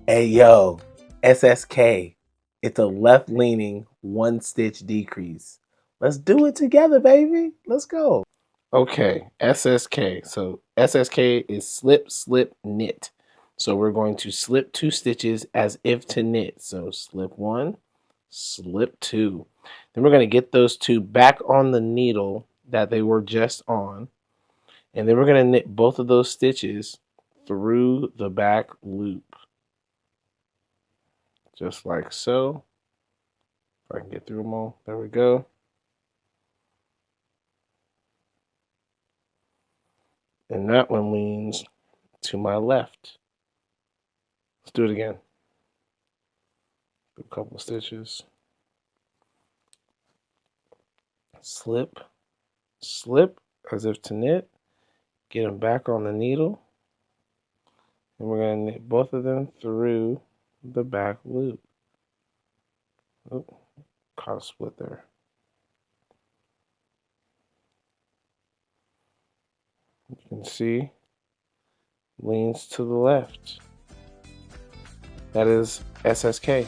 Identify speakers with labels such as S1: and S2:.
S1: Hey yo, SSK. It's a left leaning one stitch decrease. Let's do it together, baby. Let's go. Okay, SSK. So SSK is slip, slip, knit. So we're going to slip 2 stitches as if to knit. So slip 1, slip 2. Then we're going to get those 2 back on the needle that they were just on. And then we're going to knit both of those stitches through the back loop. Just like so. If I can get through them all. There we go. And that one leans to my left. Let's do it again. A couple of stitches. Slip, slip, as if to knit. Get them back on the needle. And we're going to knit both of them through the back loop. Oh, caught a split there. You can see, leans to the left. That is SSK.